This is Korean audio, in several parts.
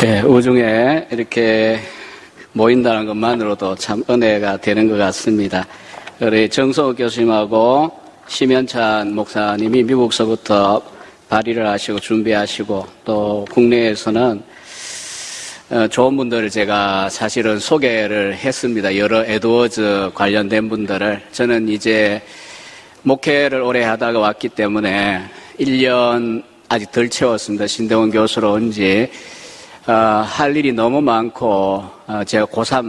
예, 우중에 이렇게 모인다는 것만으로도 참 은혜가 되는 것 같습니다. 우리 정성욱 교수님하고 심현찬 목사님이 미국서부터 발의를 하시고 준비하시고 또 국내에서는 좋은 분들을 제가 사실은 소개를 했습니다. 여러 에드워즈 관련된 분들을. 저는 이제 목회를 오래 하다가 왔기 때문에 1년 아직 덜 채웠습니다. 신대원 교수로 온 지. 할 일이 너무 많고, 제가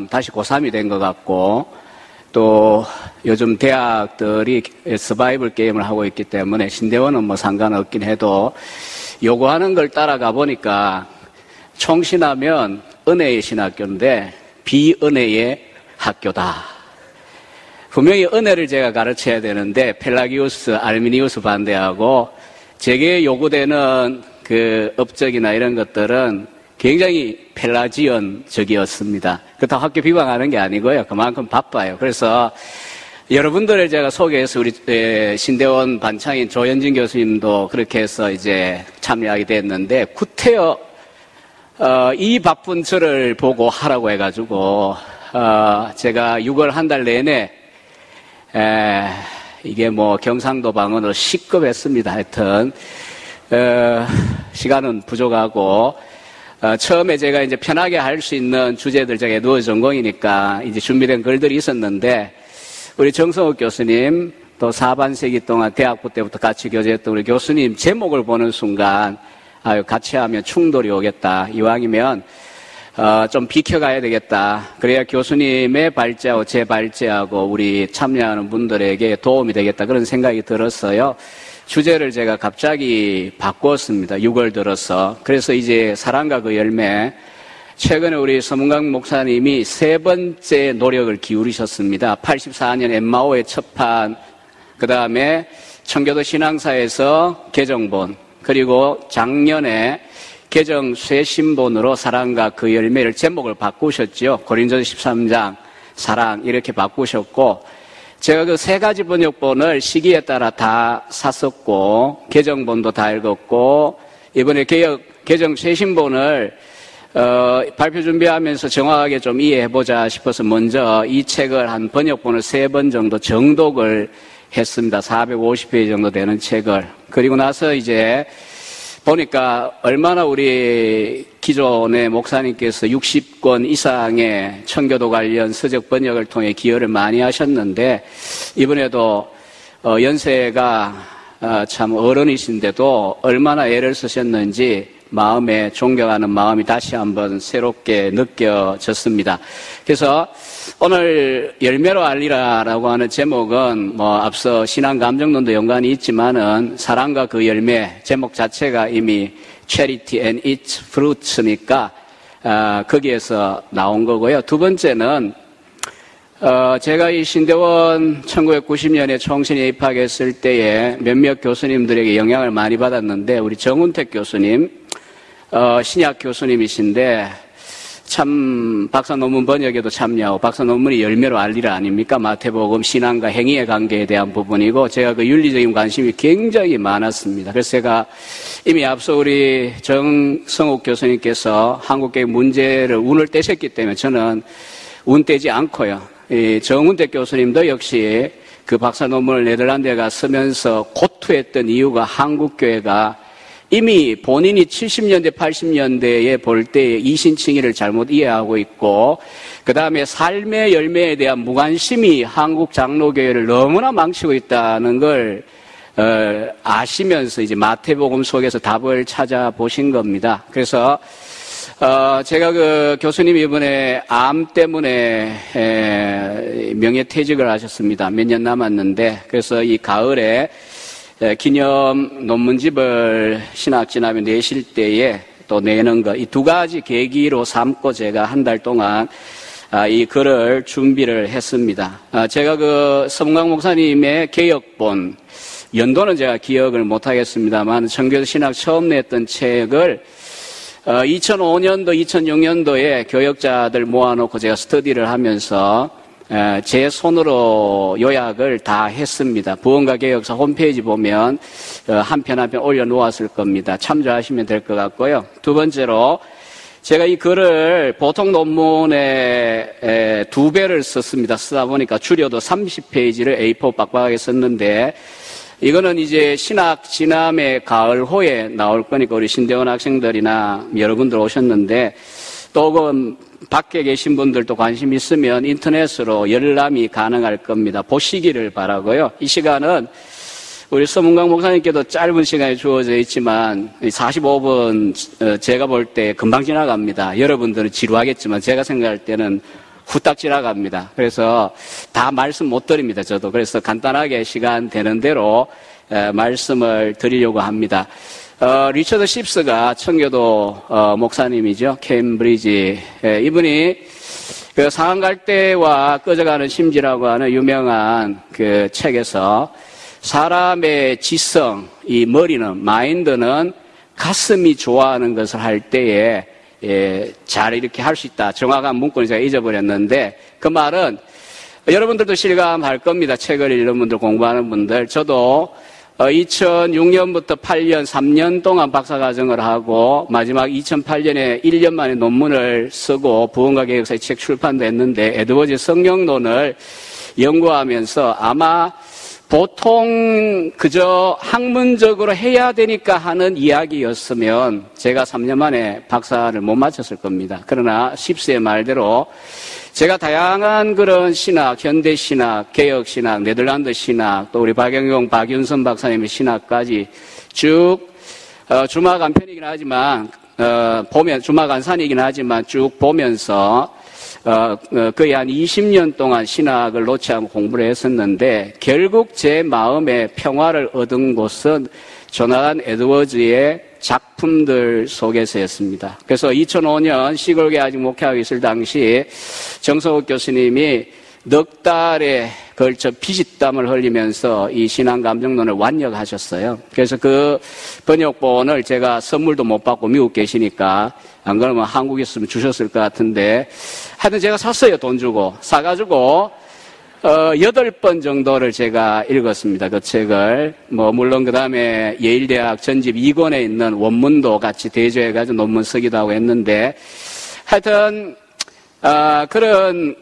다시 고3이 된 것 같고, 또 요즘 대학들이 서바이벌 게임을 하고 있기 때문에 신대원은 뭐 상관없긴 해도 요구하는 걸 따라가 보니까 총신하면 은혜의 신학교인데 비은혜의 학교다. 분명히 은혜를 제가 가르쳐야 되는데 펠라기우스, 알미니우스 반대하고 제게 요구되는 그 업적이나 이런 것들은 굉장히 펠라지언적이었습니다. 그렇다고 학교 비방하는 게 아니고요. 그만큼 바빠요. 그래서 여러분들을 제가 소개해서 우리 신대원 반창인 조현진 교수님도 그렇게 해서 이제 참여하게 됐는데 구태여 이 바쁜 저를 보고 하라고 해가지고 제가 6월 한 달 내내 이게 뭐 경상도 방언으로 시급했습니다. 하여튼 시간은 부족하고 처음에 제가 이제 편하게 할 수 있는 주제들, 제가 에드워즈 전공이니까 이제 준비된 글들이 있었는데, 우리 정성욱 교수님, 또 4반세기 동안 대학부 때부터 같이 교제했던 우리 교수님 제목을 보는 순간, 같이 하면 충돌이 오겠다. 이왕이면, 좀 비켜가야 되겠다. 그래야 교수님의 발제하고 제 발제하고 우리 참여하는 분들에게 도움이 되겠다. 그런 생각이 들었어요. 주제를 제가 갑자기 바꿨습니다. 6월 들어서. 그래서 이제 사랑과 그 열매, 최근에 우리 서문강 목사님이 세 번째 노력을 기울이셨습니다. 84년 엠마오의 첫판, 그 다음에 청교도 신앙사에서 개정본, 그리고 작년에 개정 쇄신본으로 사랑과 그 열매를 제목을 바꾸셨죠. 고린도서 13장 사랑 이렇게 바꾸셨고, 제가 그 세 가지 번역본을 시기에 따라 다 샀었고, 개정본도 다 읽었고, 이번에 개정 쇄신본을, 발표 준비하면서 정확하게 좀 이해해보자 싶어서 먼저 이 책을 한 번역본을 3번 정도 정독을 했습니다. 450페이지 정도 되는 책을. 그리고 나서 이제 보니까 얼마나 우리 기존의 목사님께서 60권 이상의 청교도 관련 서적 번역을 통해 기여를 많이 하셨는데, 이번에도 연세가 참 어른이신데도 얼마나 애를 쓰셨는지 마음에 존경하는 마음이 다시 한번 새롭게 느껴졌습니다. 그래서 오늘 열매로 알리라라고 하는 제목은 뭐 앞서 신앙 감정론도 연관이 있지만은 사랑과 그 열매 제목 자체가 이미 Charity and its fruits니까 거기에서 나온 거고요. 두 번째는 제가 이 신대원 1990년에 총신에 입학했을 때에 몇몇 교수님들에게 영향을 많이 받았는데, 우리 정운택 교수님, 신약 교수님이신데 참 박사 논문 번역에도 참여하고, 박사 논문이 열매로 알리라 아닙니까? 마태복음 신앙과 행위의 관계에 대한 부분이고, 제가 그 윤리적인 관심이 굉장히 많았습니다. 그래서 제가 이미 앞서 우리 정성욱 교수님께서 한국교육 문제를 운을 떼셨기 때문에 저는 운 떼지 않고요. 이 정운택 교수님도 역시 그 박사 논문을 네덜란드에 가 쓰면서 고투했던 이유가 한국교회가 이미 본인이 70년대, 80년대에 볼 때의 이신칭의를 잘못 이해하고 있고, 그 다음에 삶의 열매에 대한 무관심이 한국 장로교회를 너무나 망치고 있다는 걸 아시면서 이제 마태복음 속에서 답을 찾아보신 겁니다. 그래서 제가 그 교수님이 이번에 암 때문에 명예퇴직을 하셨습니다. 몇 년 남았는데, 그래서 이 가을에 기념 논문집을 신학진학에 내실 때에 또 내는 것, 이 두 가지 계기로 삼고 제가 한 달 동안 이 글을 준비를 했습니다. 제가 그 서문강 목사님의 개역본, 연도는 제가 기억을 못하겠습니다만 청교도 신학 처음 냈던 책을 2005년도, 2006년도에 교역자들 모아놓고 제가 스터디를 하면서 제 손으로 요약을 다 했습니다. 부흥과 개혁사 홈페이지 보면 한 편 한 편 올려놓았을 겁니다. 참조하시면 될 것 같고요. 두 번째로 제가 이 글을 보통 논문의 2배를 썼습니다. 쓰다 보니까 줄여도 30페이지를 A4 빡빡하게 썼는데, 이거는 이제 신학 진함의 가을호에 나올 거니까 우리 신대원 학생들이나 여러분들 오셨는데, 또 그 밖에 계신 분들도 관심 있으면 인터넷으로 열람이 가능할 겁니다. 보시기를 바라고요. 이 시간은 우리 서문광 목사님께도 짧은 시간이 주어져 있지만 45분 제가 볼 때 금방 지나갑니다. 여러분들은 지루하겠지만 제가 생각할 때는 후딱 지나갑니다. 그래서 다 말씀 못 드립니다. 저도. 그래서 간단하게 시간 되는 대로 말씀을 드리려고 합니다. 리처드 십스가 청교도 목사님이죠. 케임브리지. 이분이 그 상한갈대와 꺼져가는 심지라고 하는 유명한 그 책에서 사람의 지성, 이 머리는, 마인드는 가슴이 좋아하는 것을 할 때에 잘 이렇게 할 수 있다. 정확한 문구는 제가 잊어버렸는데, 그 말은 여러분들도 실감할 겁니다. 책을 읽는 분들, 공부하는 분들. 저도 2006년부터 8년, 3년 동안 박사과정을 하고 마지막 2008년에 1년 만에 논문을 쓰고 부흥과개혁사의 책 출판도 했는데, 에드워즈 성경론을 연구하면서 아마 보통 그저 학문적으로 해야 되니까 하는 이야기였으면 제가 3년 만에 박사를 못 마쳤을 겁니다. 그러나 십스의 말대로 제가 다양한 그런 신학, 현대신학, 개혁신학, 네덜란드 신학, 또 우리 박영용, 박윤선 박사님의 신학까지 쭉 주마간편이긴 하지만 보면 주마간산이긴 하지만 쭉 보면서 거의 한 20년 동안 신학을 놓지 않고 공부를 했었는데, 결국 제 마음에 평화를 얻은 곳은 조나단 에드워즈의 작품들 속에서였습니다. 그래서 2005년 시골교회 아직 목회하고 있을 당시 정성욱 교수님이 넉 달에 걸쳐 피짓땀을 흘리면서 이 신앙감정론을 완역하셨어요. 그래서 그 번역본을 제가 선물도 못 받고 미국 계시니까, 안 그러면 한국에 있으면 주셨을 것 같은데, 하여튼 제가 샀어요. 돈 주고. 사가지고 8번 정도를 제가 읽었습니다. 그 책을. 물론 그 다음에 예일대학 전집 2권에 있는 원문도 같이 대조해가지고 논문 쓰기도 하고 했는데, 하여튼 그런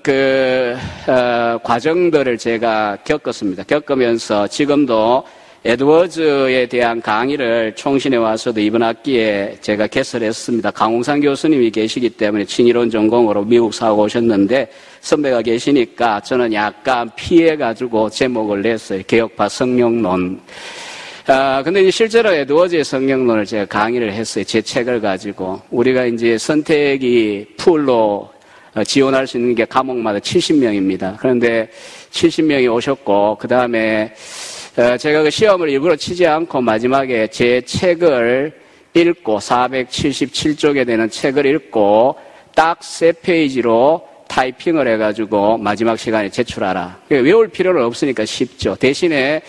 과정들을 제가 겪었습니다. 겪으면서 지금도 에드워즈에 대한 강의를 총신에 와서도 이번 학기에 제가 개설했습니다. 강홍상 교수님이 계시기 때문에 친이론 전공으로 미국 사고 오셨는데, 선배가 계시니까 저는 약간 피해가지고 제목을 냈어요. 개혁파 성령론. 근데 이제 실제로 에드워즈의 성령론을 제가 강의를 했어요. 제 책을 가지고. 우리가 이제 선택이 풀로 지원할 수 있는 게 과목마다 70명입니다. 그런데 70명이 오셨고, 그 다음에 제가 그 시험을 일부러 치지 않고 마지막에 제 책을 읽고 477쪽에 되는 책을 읽고 딱 3페이지로 타이핑을 해가지고 마지막 시간에 제출하라. 외울 필요는 없으니까 쉽죠. 대신에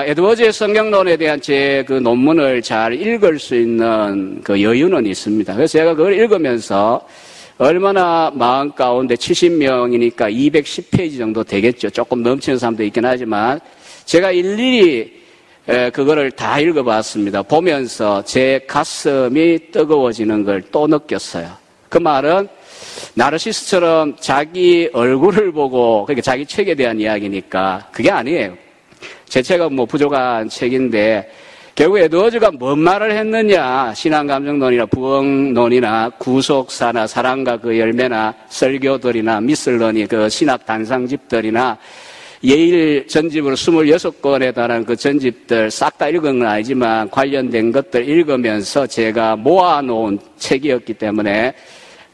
에드워즈의 성경론에 대한 제 그 논문을 잘 읽을 수 있는 그 여유는 있습니다. 그래서 제가 그걸 읽으면서 얼마나 마음 가운데 70명이니까 210페이지 정도 되겠죠. 조금 넘치는 사람도 있긴 하지만 제가 일일이 그거를 다 읽어봤습니다. 보면서 제 가슴이 뜨거워지는 걸 또 느꼈어요. 그 말은 나르시스처럼 자기 얼굴을 보고, 그러니까 자기 책에 대한 이야기니까 그게 아니에요. 제 책은 부족한 책인데, 결국 에드워즈가 뭔 말을 했느냐, 신앙감정론이나 부흥론이나 구속사나 사랑과 그 열매나 설교들이나 미슬론이 그 신학 단상집들이나 예일 전집으로 26권에 달한 그 전집들 싹 다 읽은 건 아니지만 관련된 것들 읽으면서 제가 모아놓은 책이었기 때문에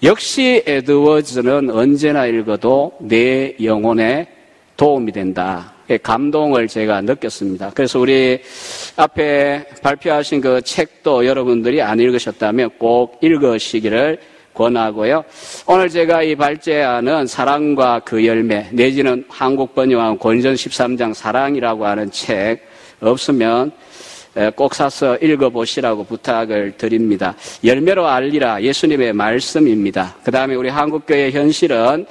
역시 에드워즈는 언제나 읽어도 내 영혼에 도움이 된다. 감동을 제가 느꼈습니다. 그래서 우리 앞에 발표하신 그 책도 여러분들이 안 읽으셨다면 꼭 읽으시기를 권하고요. 오늘 제가 이 발제하는 사랑과 그 열매, 내지는 한국 번역한 권전 13장 사랑이라고 하는 책 없으면 꼭 사서 읽어보시라고 부탁을 드립니다. 열매로 알리라 예수님의 말씀입니다. 그 다음에 우리 한국교회 현실은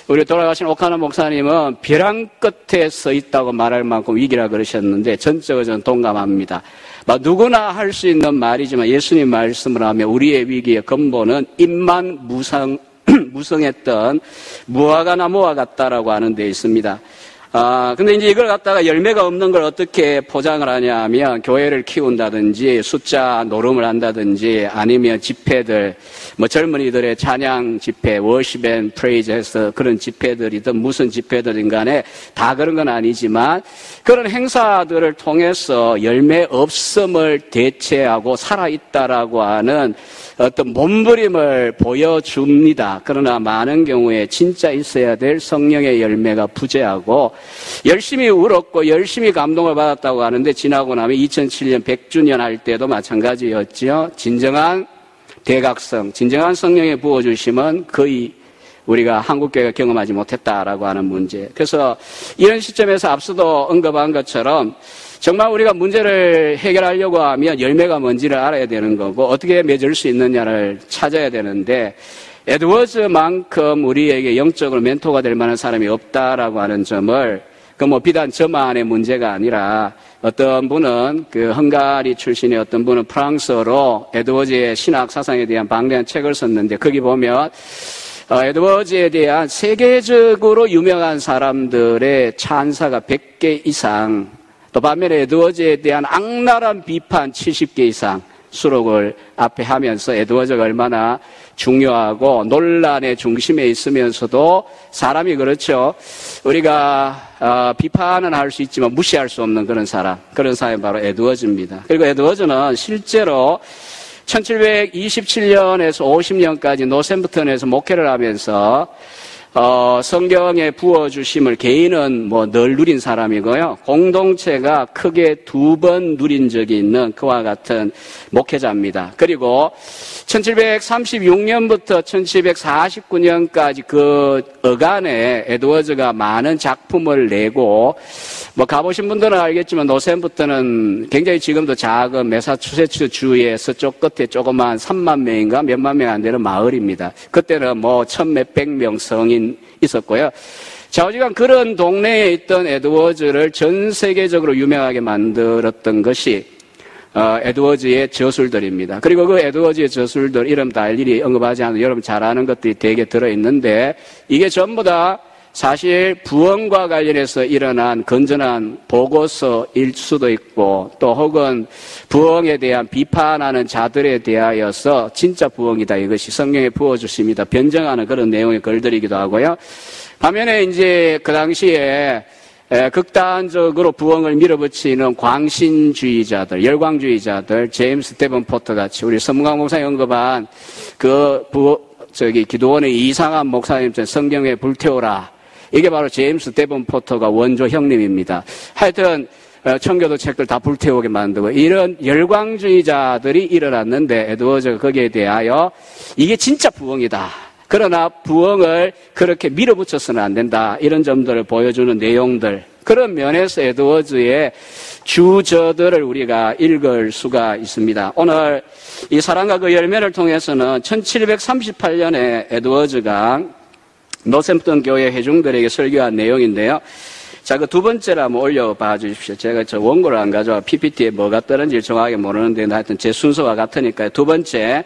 우리 돌아가신 오카노 목사님은 벼랑 끝에 서 있다고 말할 만큼 위기라 그러셨는데 전적으로 저는 동감합니다. 누구나 할 수 있는 말이지만 예수님 말씀을 하면 우리의 위기의 근본은 입만 무성했던 무화과 나무와 같다라고 하는 데 있습니다. 근데 이제 이걸 갖다가 열매가 없는 걸 어떻게 포장을 하냐 하면 교회를 키운다든지 숫자 노름을 한다든지 아니면 집회들, 젊은이들의 찬양 집회, 워십 앤 프레이즈 해서 그런 집회들이든 무슨 집회들인 간에 다 그런 건 아니지만 그런 행사들을 통해서 열매 없음을 대체하고 살아있다라고 하는 어떤 몸부림을 보여줍니다. 그러나 많은 경우에 진짜 있어야 될 성령의 열매가 부재하고 열심히 울었고 열심히 감동을 받았다고 하는데 지나고 나면 2007년 100주년 할 때도 마찬가지였죠. 진정한 대각성, 진정한 성령의 부어주심은 거의 우리가 한국교회가 경험하지 못했다라고 하는 문제. 그래서 이런 시점에서 앞서도 언급한 것처럼 정말 우리가 문제를 해결하려고 하면 열매가 뭔지를 알아야 되는 거고 어떻게 맺을 수 있느냐를 찾아야 되는데 에드워즈만큼 우리에게 영적으로 멘토가 될 만한 사람이 없다라고 하는 점을 비단 저만의 문제가 아니라 어떤 분은 헝가리 출신의 어떤 분은 프랑스어로 에드워즈의 신학 사상에 대한 방대한 책을 썼는데 거기 보면 에드워즈에 대한 세계적으로 유명한 사람들의 찬사가 100개 이상 또 반면에 에드워즈에 대한 악랄한 비판 70개 이상 수록을 앞에 하면서 에드워즈가 얼마나 중요하고 논란의 중심에 있으면서도 사람이 그렇죠. 우리가 비판은 할 수 있지만 무시할 수 없는 그런 사람이 바로 에드워즈입니다. 그리고 에드워즈는 실제로 1727년에서 50년까지 노샘프턴에서 목회를 하면서 성경에 부어주심을 개인은 늘 누린 사람이고요. 공동체가 크게 2번 누린 적이 있는 그와 같은 목회자입니다. 그리고 1736년부터 1749년까지 그 어간에 에드워즈가 많은 작품을 내고 가보신 분들은 알겠지만 노샘프턴은 굉장히 지금도 작은 매사추세츠 주의 서쪽 끝에 조그만 3만 명인가 몇만 명 안 되는 마을입니다. 그때는 1,몇백 명 성인 있었고요. 좌우지간 그런 동네에 있던 에드워즈를 전 세계적으로 유명하게 만들었던 것이 에드워즈의 저술들입니다. 그리고 그 에드워즈의 저술들 이름 다 일일이 언급하지 않아도 여러분 잘 아는 것들이 되게 들어있는데 이게 전부 다 사실 부흥과 관련해서 일어난 건전한 보고서일 수도 있고 또 혹은 부흥에 대한 비판하는 자들에 대하여서 진짜 부흥이다 이것이 성경에 부어주십니다. 변정하는 그런 내용의 글들이기도 하고요. 반면에 이제 그 당시에 극단적으로 부흥을 밀어붙이는 광신주의자들, 열광주의자들, 제임스 데븐포터 같이 우리 서문강 목사님 언급한 기도원의 이상한 목사님처럼 성경에 불태워라. 이게 바로 제임스 데븐포터가 원조 형님입니다. 하여튼 청교도 책들 다 불태우게 만들고 이런 열광주의자들이 일어났는데 에드워즈가 거기에 대하여 이게 진짜 부흥이다. 그러나 부흥을 그렇게 밀어붙여서는 안 된다. 이런 점들을 보여주는 내용들. 그런 면에서 에드워즈의 주저들을 우리가 읽을 수가 있습니다. 오늘 이 사랑과 그 열매를 통해서는 1738년에 에드워즈가 노샘프턴 교회 회중들에게 설교한 내용인데요. 자, 그 두 번째를 한번 올려봐 주십시오. 제가 저 원고를 안 가져와 PPT에 뭐가 뜨는지 정확하게 모르는데 하여튼 제 순서가 같으니까요. 두 번째,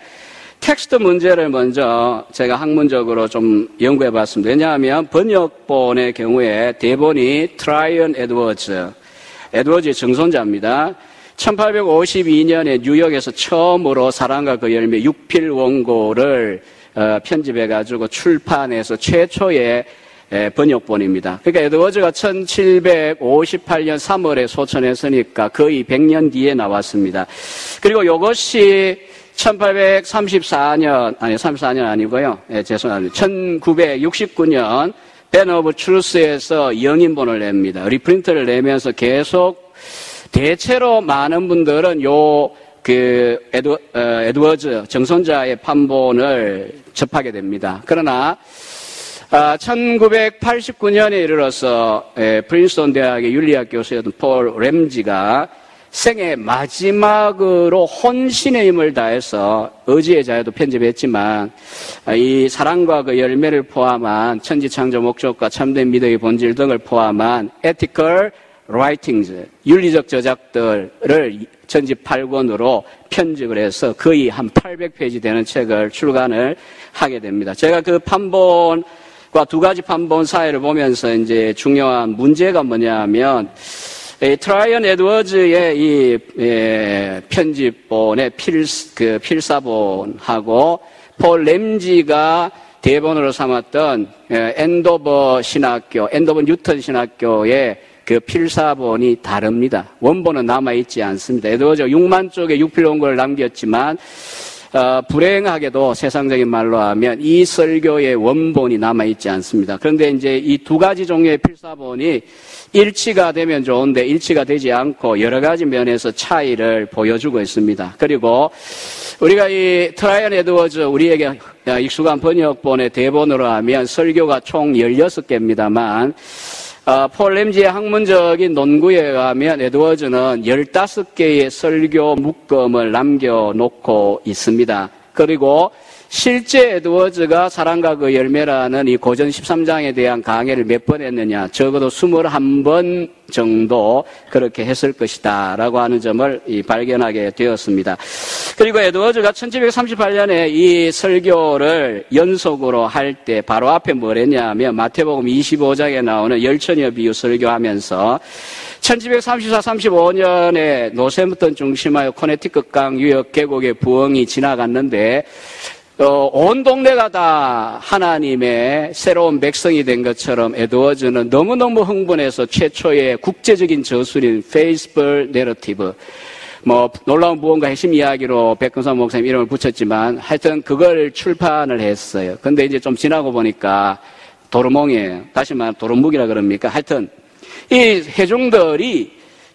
텍스트 문제를 먼저 제가 학문적으로 좀 연구해 봤습니다. 왜냐하면 번역본의 경우에 대본이 트라이언 에드워즈의 정손자입니다. 1852년에 뉴욕에서 처음으로 사랑과 그 열매 6필 원고를 편집해가지고 출판해서 최초의 번역본입니다. 그러니까 에드워즈가 1758년 3월에 소천했으니까 거의 100년 뒤에 나왔습니다. 그리고 이것이 34년 아니고요. 죄송합니다. 1969년 밴 오브 트루스에서 영인본을 냅니다. 리프린트를 내면서 계속 대체로 많은 분들은 에드워즈 정손자의 판본을 접하게 됩니다. 그러나 1989년에 이르러서 프린스턴 대학의 윤리학 교수였던 폴 램지가 생애 마지막으로 혼신의 힘을 다해서 의지의 자유도 편집했지만 이 사랑과 그 열매를 포함한 천지창조 목적과 참된 믿음의 본질 등을 포함한 ethical writings, 윤리적 저작들을 전집 8권으로 편집을 해서 거의 한 800페이지 되는 책을 출간을 하게 됩니다. 제가 그 판본과 두 가지 판본 사이를 보면서 이제 중요한 문제가 뭐냐면 트라이언 에드워즈의 이 편집본의 필사본하고 폴 램지가 대본으로 삼았던 엔도버 뉴턴 신학교의 그 필사본이 다릅니다. 원본은 남아있지 않습니다. 에드워즈가 6만 쪽의 6필원고를 남겼지만 불행하게도 세상적인 말로 하면 이 설교의 원본이 남아있지 않습니다. 그런데 이제 이 두 가지 종류의 필사본이 일치가 되면 좋은데 일치가 되지 않고 여러 가지 면에서 차이를 보여주고 있습니다. 그리고 우리가 이 트라이언 에드워즈 우리에게 익숙한 번역본의 대본으로 하면 설교가 총 16개입니다만 폴 램지의 학문적인 논구에 의하면 에드워즈는 15개의 설교 묶음을 남겨놓고 있습니다. 그리고 실제 에드워즈가 사랑과 그 열매라는 이 고전 13장에 대한 강해를 몇 번 했느냐, 적어도 21번 정도 그렇게 했을 것이다 라고 하는 점을 발견하게 되었습니다. 그리고 에드워즈가 1738년에 이 설교를 연속으로 할 때 바로 앞에 뭘 했냐면 마태복음 25장에 나오는 열처녀 비유 설교하면서 1734-35년에 노샘프턴 중심하여 코네티컷강 유역 계곡의 부흥이 지나갔는데 온 동네가 다 하나님의 새로운 백성이 된 것처럼 에드워즈는 너무너무 흥분해서 최초의 국제적인 저술인 페이스풀 내러티브, 놀라운 무언가 핵심 이야기로 백금산 목사님 이름을 붙였지만 하여튼 그걸 출판을 했어요. 근데 이제 좀 지나고 보니까 도루몽이에요. 다시 말하면 도루묵이라 그럽니까? 하여튼 이 회중들이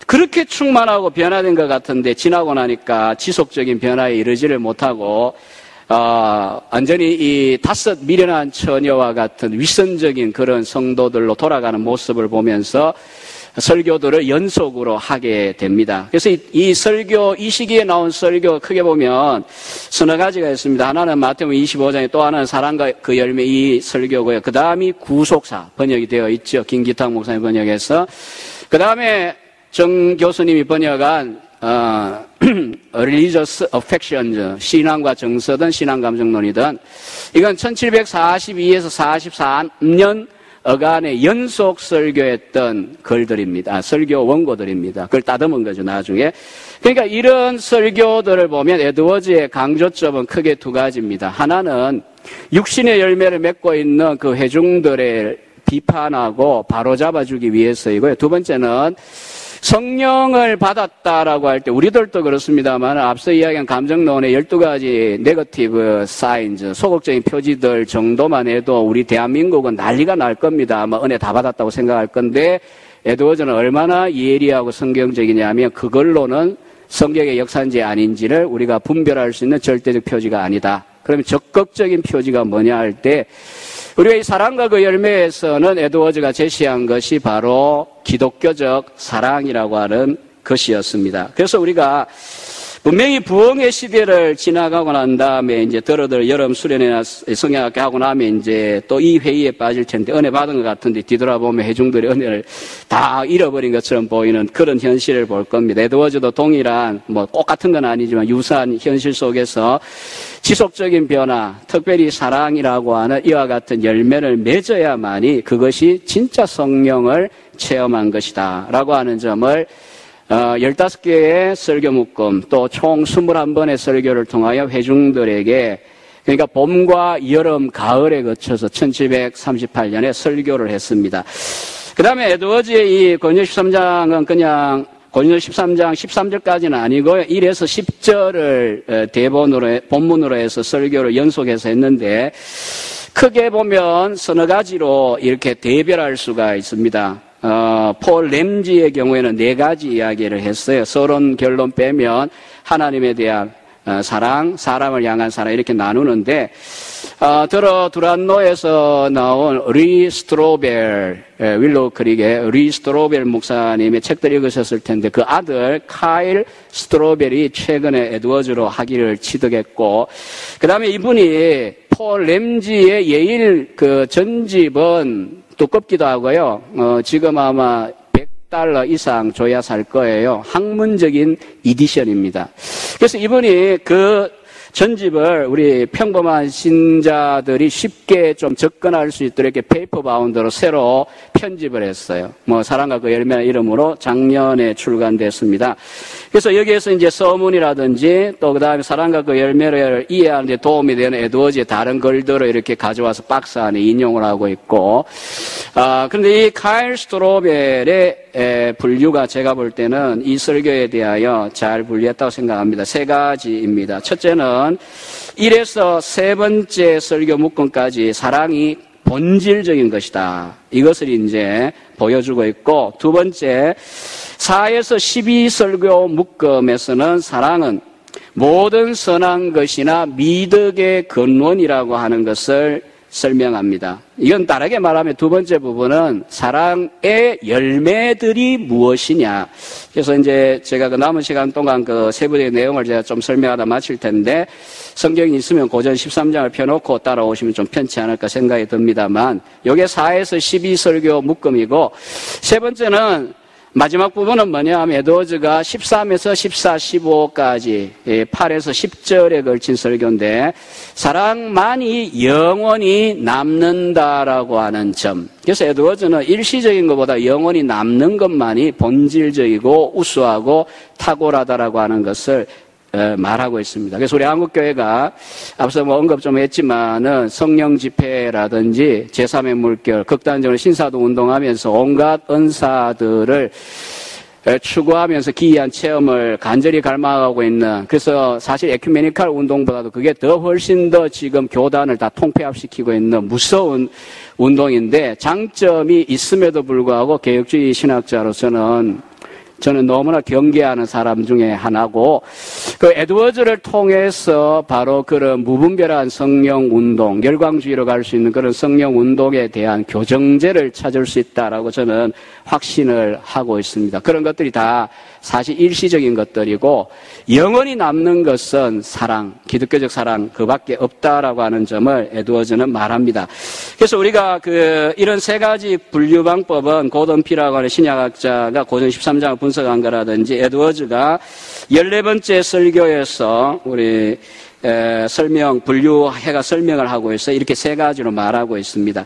그렇게 충만하고 변화된 것 같은데 지나고 나니까 지속적인 변화에 이르지를 못하고 완전히 이 5 미련한 처녀와 같은 위선적인 그런 성도들로 돌아가는 모습을 보면서 설교들을 연속으로 하게 됩니다. 그래서 이 설교, 이 시기에 나온 설교 크게 보면 서너 가지가 있습니다. 하나는 마태복음 25장에 또 하나는 사랑과 그 열매 이 설교고요. 그 다음이 구속사 번역이 되어 있죠. 김기탁 목사님 번역해서. 그 다음에 정 교수님이 번역한 Religious Affections, 신앙과 정서든 신앙감정론이든 이건 1742에서 43년 어간에 연속 설교했던 글들입니다. 설교 원고들입니다. 그걸 따듬은 거죠, 나중에. 그러니까 이런 설교들을 보면 에드워즈의 강조점은 크게 두 가지입니다. 하나는 육신의 열매를 맺고 있는 그 회중들을 비판하고 바로잡아주기 위해서이고요. 두 번째는 성령을 받았다라고 할 때 우리들도 그렇습니다만 앞서 이야기한 감정론의 12가지 네거티브 사인즈, 소극적인 표지들 정도만 해도 우리 대한민국은 난리가 날 겁니다. 은혜 다 받았다고 생각할 건데 에드워즈는 얼마나 예리하고 성경적이냐면 그걸로는 성경의 역사인지 아닌지를 우리가 분별할 수 있는 절대적 표지가 아니다. 그러면 적극적인 표지가 뭐냐 할 때 우리가 이 사랑과 그 열매에서는 에드워즈가 제시한 것이 바로 기독교적 사랑이라고 하는 것이었습니다. 그래서 우리가 분명히 부흥의 시대를 지나가고 난 다음에 이제 더러들 여름 수련회나 성경학교 하고 나면 이제 또 이 회의에 빠질 텐데 은혜 받은 것 같은데 뒤돌아보면 회중들이 은혜를 다 잃어버린 것처럼 보이는 그런 현실을 볼 겁니다. 에드워즈도 동일한 똑같은 건 아니지만 유사한 현실 속에서 지속적인 변화, 특별히 사랑이라고 하는 이와 같은 열매를 맺어야만이 그것이 진짜 성령을 체험한 것이다 라고 하는 점을 15개의 설교 묶음 또 총 21번의 설교를 통하여 회중들에게 그러니까 봄과 여름, 가을에 거쳐서 1738년에 설교를 했습니다. 그 다음에 에드워즈의 이 고린도 13장은 그냥 고린도 13장 13절까지는 아니고 1에서 10절을 대본으로 본문으로 해서 설교를 연속해서 했는데 크게 보면 서너 가지로 이렇게 대별할 수가 있습니다. 폴 램지의 경우에는 4가지 이야기를 했어요. 서론 결론 빼면 하나님에 대한 사랑, 사람을 향한 사랑 이렇게 나누는데 두란노에서 나온 리 스트로벨, 윌로우 크릭의 리 스트로벨 목사님의 책들 읽으셨을 텐데 그 아들 카일 스트로벨이 최근에 에드워즈로 학위를 취득했고 그 다음에 이분이 폴 램지의 예일 그 전집은 두껍기도 하고요. 지금 아마 $100 이상 줘야 살 거예요. 학문적인 이디션입니다. 그래서 이분이 그 전집을 우리 평범한 신자들이 쉽게 좀 접근할 수 있도록 이렇게 페이퍼 바운드로 새로 편집을 했어요. 사랑과 그 열매라는 이름으로 작년에 출간됐습니다. 그래서 여기에서 이제 서문이라든지 또 그 다음에 사랑과 그 열매를 이해하는 데 도움이 되는 에드워즈의 다른 글들을 이렇게 가져와서 박스 안에 인용을 하고 있고, 그런데 이 카일 스트로벨의 분류가 제가 볼 때는 이 설교에 대하여 잘 분류했다고 생각합니다. 3가지입니다. 첫째는 1에서 3번째 설교 묶음까지 사랑이 본질적인 것이다. 이것을 이제 보여주고 있고, 2번째 4에서 12설교 묶음에서는 사랑은 모든 선한 것이나 미덕의 근원이라고 하는 것을 설명합니다. 이건 다르게 말하면 2번째 부분은 사랑의 열매들이 무엇이냐. 그래서 이제 제가 그 남은 시간 동안 그 세부적인 내용을 제가 좀 설명하다 마칠 텐데 성경이 있으면 고전 13장을 펴놓고 따라오시면 좀 편치 않을까 생각이 듭니다만 요게 4에서 12설교 묶음이고 세 번째는 마지막 부분은 뭐냐 하면 에드워즈가 13에서 14, 15까지 8에서 10절에 걸친 설교인데 사랑만이 영원히 남는다라고 하는 점. 그래서 에드워즈는 일시적인 것보다 영원히 남는 것만이 본질적이고 우수하고 탁월하다라고 하는 것을 말하고 있습니다. 그래서 우리 한국교회가 앞서 언급 좀 했지만은 성령 집회라든지 제3의 물결, 극단적으로 신사동 운동하면서 온갖 은사들을 추구하면서 기이한 체험을 간절히 갈망하고 있는, 그래서 사실 에큐메니칼 운동보다도 그게 훨씬 더 지금 교단을 다 통폐합시키고 있는 무서운 운동인데 장점이 있음에도 불구하고 개혁주의 신학자로서는 저는 너무나 경계하는 사람 중에 하나고, 그 에드워즈를 통해서 바로 그런 무분별한 성령 운동, 열광주의로 갈 수 있는 그런 성령 운동에 대한 교정제를 찾을 수 있다라고 저는 확신을 하고 있습니다. 그런 것들이 다 사실 일시적인 것들이고 영원히 남는 것은 사랑, 기독교적 사랑 그밖에 없다라고 하는 점을 에드워즈는 말합니다. 그래서 우리가 이런 3가지 분류 방법은 고던 피라고 하는 신약학자가 고전 13장을 분석한 거라든지 에드워즈가 14번째 설교에서 우리 분류해가 설명을 하고 있어요. 이렇게 3가지로 말하고 있습니다.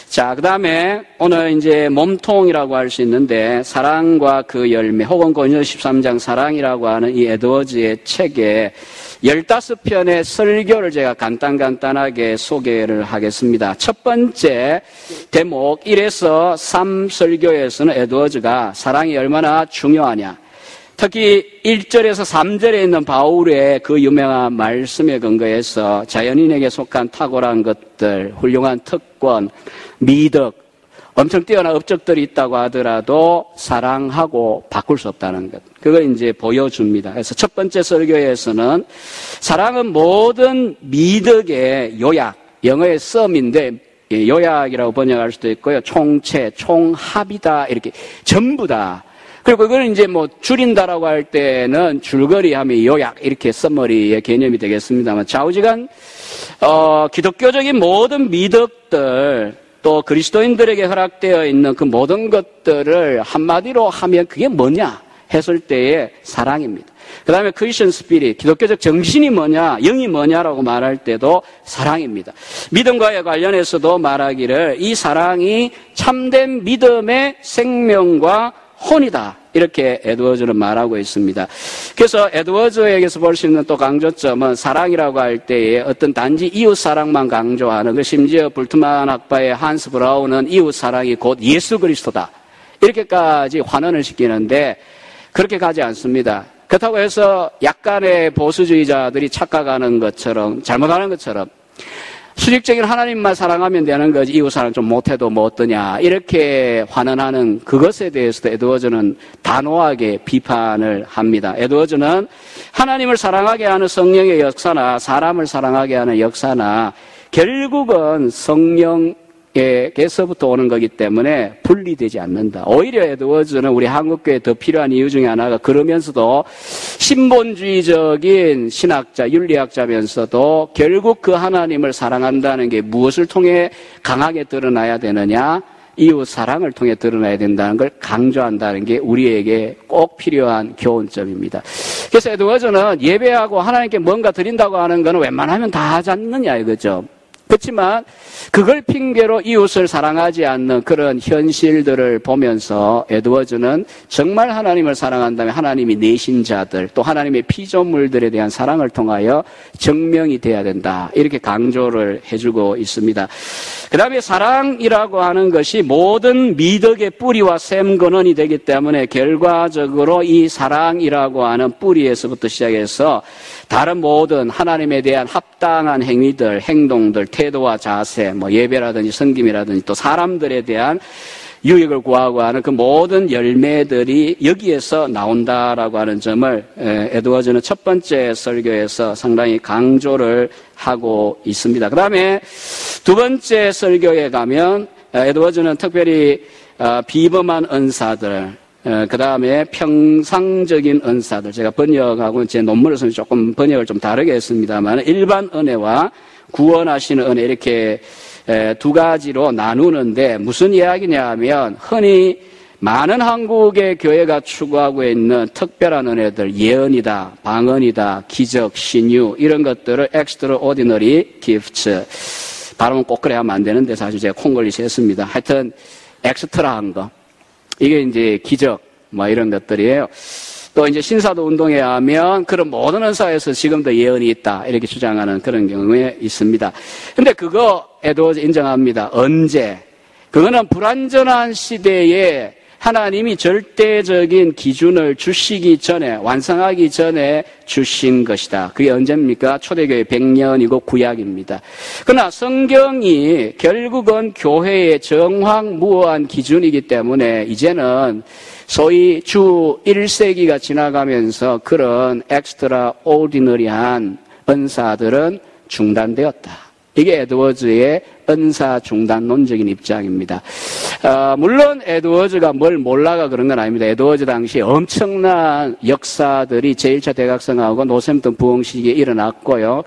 자, 그 다음에 오늘 이제 몸통이라고 할 수 있는데 사랑과 그 열매 혹은 고전 13장 사랑이라고 하는 이 에드워즈의 책에 15편의 설교를 제가 간단하게 소개를 하겠습니다. 첫 번째 대목 1에서 3 설교에서는 에드워즈가 사랑이 얼마나 중요하냐, 특히 1절에서 3절에 있는 바울의 그 유명한 말씀에 근거해서 자연인에게 속한 탁월한 것들, 훌륭한 특권, 미덕, 엄청 뛰어난 업적들이 있다고 하더라도 사랑하고 바꿀 수 없다는 것. 그걸 이제 보여줍니다. 그래서 첫 번째 설교에서는 사랑은 모든 미덕의 요약, 영어의 썸인데 요약이라고 번역할 수도 있고요. 총체, 총합이다. 이렇게 전부다. 그리고 그걸 이제 줄인다라고 할 때는 줄거리 하면 요약, 이렇게 서머리의 개념이 되겠습니다만 좌우지간, 기독교적인 모든 미덕들, 또 그리스도인들에게 허락되어 있는 그 모든 것들을 한마디로 하면 그게 뭐냐 했을 때의 사랑입니다. 그 다음에 크리스천 스피릿, 기독교적 정신이 뭐냐, 영이 뭐냐라고 말할 때도 사랑입니다. 믿음과에 관련해서도 말하기를 이 사랑이 참된 믿음의 생명과 혼이다. 이렇게 에드워즈는 말하고 있습니다. 그래서 에드워즈에게서 볼 수 있는 또 강조점은 사랑이라고 할 때에 어떤 단지 이웃 사랑만 강조하는, 심지어 불트만 학파의 한스 브라운은 이웃 사랑이 곧 예수 그리스도다. 이렇게까지 환원을 시키는데 그렇게 가지 않습니다. 그렇다고 해서 약간의 보수주의자들이 착각하는 것처럼, 잘못하는 것처럼 수직적인 하나님만 사랑하면 되는 거지 이웃 사랑 좀 못해도 뭐 어떠냐 이렇게 환원하는 그것에 대해서도 에드워즈는 단호하게 비판을 합니다. 에드워즈는 하나님을 사랑하게 하는 성령의 역사나 사람을 사랑하게 하는 역사나 결국은 성령에게서부터 오는 거기 때문에 분리되지 않는다. 오히려 에드워즈는 우리 한국교회에 더 필요한 이유 중에 하나가 그러면서도 신본주의적인 신학자, 윤리학자면서도 결국 그 하나님을 사랑한다는 게 무엇을 통해 강하게 드러나야 되느냐? 이웃 사랑을 통해 드러나야 된다는 걸 강조한다는 게 우리에게 꼭 필요한 교훈점입니다. 그래서 에드워즈는 예배하고 하나님께 뭔가 드린다고 하는 거는 웬만하면 다 하지 않느냐 이거죠. 그렇지만 그걸 핑계로 이웃을 사랑하지 않는 그런 현실들을 보면서 에드워즈는 정말 하나님을 사랑한다면 하나님이 내신 자들 또 하나님의 피조물들에 대한 사랑을 통하여 증명이 돼야 된다 이렇게 강조를 해주고 있습니다. 그 다음에 사랑이라고 하는 것이 모든 미덕의 뿌리와 샘 근원이 되기 때문에 결과적으로 이 사랑이라고 하는 뿌리에서부터 시작해서 다른 모든 하나님에 대한 합당한 행위들, 행동들, 태도와 자세, 뭐 예배라든지 섬김이라든지 또 사람들에 대한 유익을 구하고 하는 그 모든 열매들이 여기에서 나온다라고 하는 점을 에드워즈는 첫 번째 설교에서 상당히 강조를 하고 있습니다. 그 다음에 두 번째 설교에 가면 에드워즈는 특별히 비범한 은사들, 그 다음에 평상적인 은사들, 제가 번역하고 제 논문을 쓰면 조금 번역을 좀 다르게 했습니다만 일반 은혜와 구원하시는 은혜 이렇게 두 가지로 나누는데 무슨 이야기냐 하면 흔히 많은 한국의 교회가 추구하고 있는 특별한 은혜들, 예언이다, 방언이다, 기적, 신유 이런 것들을 extraordinary gifts 발음은 꼭 그래 하면 안 되는데 사실 제가 콩글리시 했습니다. 하여튼 엑스트라한 거 이게 이제 기적 뭐 이런 것들이에요. 또 이제 신사도 운동에 하면 그런 모든 은사에서 지금도 예언이 있다 이렇게 주장하는 그런 경우에 있습니다. 근데 그거 에드워즈 인정합니다. 언제? 그거는 불완전한 시대에 하나님이 절대적인 기준을 주시기 전에 완성하기 전에 주신 것이다. 그게 언제입니까? 초대교회 100년이고 구약입니다. 그러나 성경이 결국은 교회의 정황무어한 기준이기 때문에 이제는 소위 주 1세기가 지나가면서 그런 엑스트라 오디너리한 은사들은 중단되었다. 이게 에드워즈의 은사 중단론적인 입장입니다. 물론 에드워즈가 뭘 몰라가 그런 건 아닙니다. 에드워즈 당시 엄청난 역사들이 제1차 대각성하고 노샘턴 부흥시기에 일어났고요.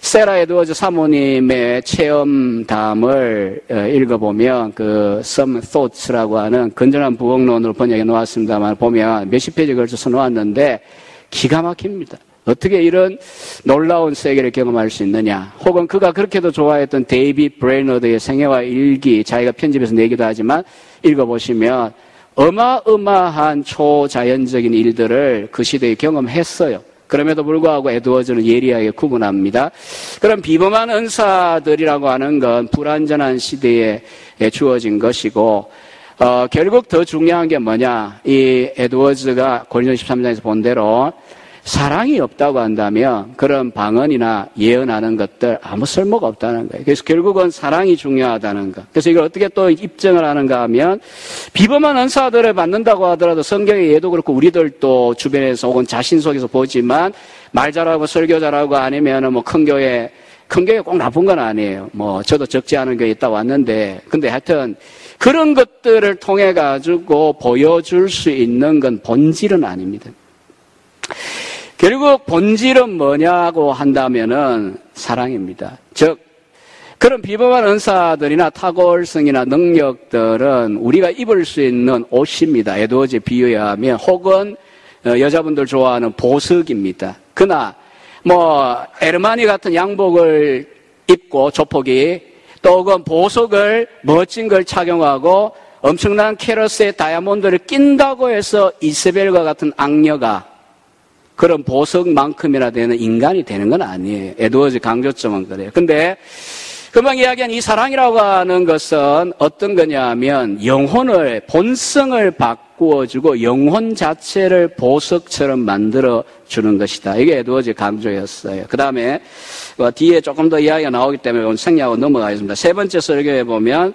세라 에드워즈 사모님의 체험담을 읽어보면 그 Some Thoughts라고 하는 건전한 부흥론으로 번역해 놓았습니다만 보면 몇십 페이지 걸쳐서 놓았는데 기가 막힙니다. 어떻게 이런 놀라운 세계를 경험할 수 있느냐. 혹은 그가 그렇게도 좋아했던 데이빗 브레이너드의 생애와 일기 자기가 편집해서 내기도 하지만 읽어보시면 어마어마한 초자연적인 일들을 그 시대에 경험했어요. 그럼에도 불구하고 에드워즈는 예리하게 구분합니다. 그런 비범한 은사들이라고 하는 건 불완전한 시대에 주어진 것이고 결국 더 중요한 게 뭐냐. 이 에드워즈가 고린도 13장에서 본 대로 사랑이 없다고 한다면 그런 방언이나 예언하는 것들 아무 쓸모가 없다는 거예요. 그래서 결국은 사랑이 중요하다는 거. 그래서 이걸 어떻게 또 입증을 하는가 하면 비범한 은사들을 받는다고 하더라도 성경의 예도 그렇고 우리들도 주변에서 혹은 자신 속에서 보지만 말 잘하고 설교 잘하고 아니면 뭐 큰 교회 꼭 나쁜 건 아니에요. 뭐 저도 적지 않은 교회 있다 왔는데 근데 하여튼 그런 것들을 통해 가지고 보여줄 수 있는 건 본질은 아닙니다. 결국 본질은 뭐냐고 한다면은 사랑입니다. 즉 그런 비범한 은사들이나 탁월성이나 능력들은 우리가 입을 수 있는 옷입니다. 에드워즈의 비유에 하면 혹은 여자분들 좋아하는 보석입니다. 그러나 뭐 에르마니 같은 양복을 입고 조폭이 또 혹은 보석을 멋진 걸 착용하고 엄청난 캐럿의 다이아몬드를 낀다고 해서 이세벨과 같은 악녀가 그런 보석만큼이나 되는 인간이 되는 건 아니에요. 에드워즈 강조점은 그래요. 근데 금방 이야기한 이 사랑이라고 하는 것은 어떤 거냐 하면 영혼을 본성을 받고 바꾸어주고 영혼 자체를 보석처럼 만들어주는 것이다. 이게 에드워즈의 강조였어요. 그 다음에 뒤에 조금 더 이야기가 나오기 때문에 생략하고 넘어가겠습니다. 세 번째 설교에 보면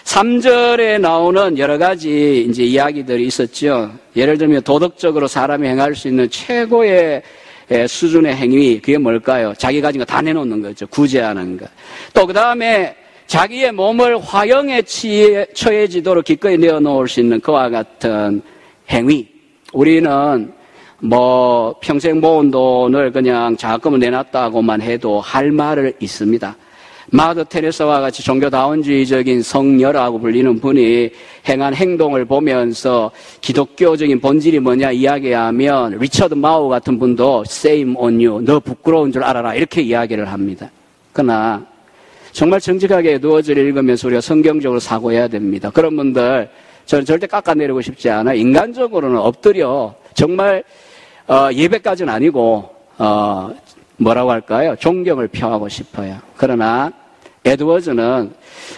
3절에 나오는 여러 가지 이제 이야기들이 있었죠. 예를 들면 도덕적으로 사람이 행할 수 있는 최고의 수준의 행위, 그게 뭘까요? 자기 가진 거 다 내놓는 거죠. 구제하는 것. 또 그 다음에 자기의 몸을 화형에 처해지도록 기꺼이 내어놓을 수 있는 그와 같은 행위. 우리는 평생 모은 돈을 그냥 자금을 내놨다고만 해도 할 말을 있습니다. 마더 테레사와 같이 종교다원주의적인 성녀라고 불리는 분이 행한 행동을 보면서 기독교적인 본질이 뭐냐 이야기하면 리처드 마우 같은 분도 Shame on you, 너 부끄러운 줄 알아라 이렇게 이야기를 합니다. 그러나 정말 정직하게 에드워즈를 읽으면서 우리가 성경적으로 사고해야 됩니다. 그런 분들 저는 절대 깎아내리고 싶지 않아. 인간적으로는 엎드려 정말 예배까지는 아니고 뭐라고 할까요? 존경을 표하고 싶어요. 그러나 에드워즈는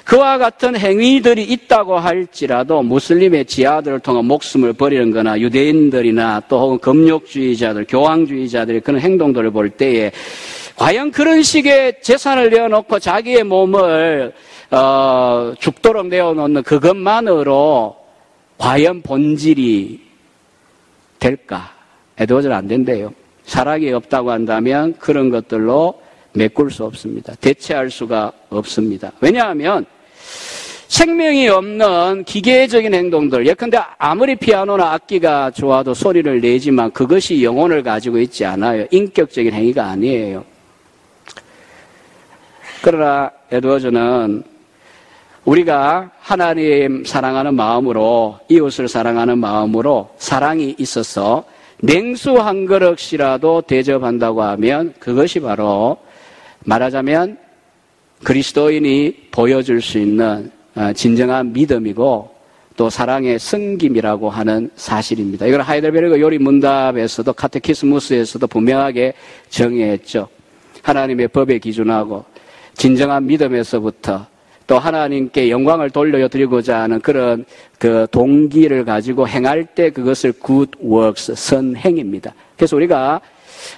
그와 같은 행위들이 있다고 할지라도 무슬림의 지하들을 통한 목숨을 버리는 거나 유대인들이나 또 혹은 금욕주의자들, 교황주의자들의 그런 행동들을 볼 때에 과연 그런 식의 재산을 내어놓고 자기의 몸을 죽도록 내어놓는 그것만으로 과연 본질이 될까? 에드워즈는 안 된대요. 사랑이 없다고 한다면 그런 것들로 메꿀 수 없습니다. 대체할 수가 없습니다. 왜냐하면 생명이 없는 기계적인 행동들, 예컨대 아무리 피아노나 악기가 좋아도 소리를 내지만 그것이 영혼을 가지고 있지 않아요. 인격적인 행위가 아니에요. 그러나 에드워즈는 우리가 하나님 사랑하는 마음으로, 이웃을 사랑하는 마음으로 사랑이 있어서 냉수 한 그릇이라도 대접한다고 하면 그것이 바로 말하자면 그리스도인이 보여줄 수 있는 진정한 믿음이고 또 사랑의 섬김이라고 하는 사실입니다. 이걸 하이델베르그 요리 문답에서도 카테키스무스에서도 분명하게 정의했죠. 하나님의 법에 기준하고 진정한 믿음에서부터 또 하나님께 영광을 돌려드리고자 하는 그런 그 동기를 가지고 행할 때 그것을 good works, 선행입니다. 그래서 우리가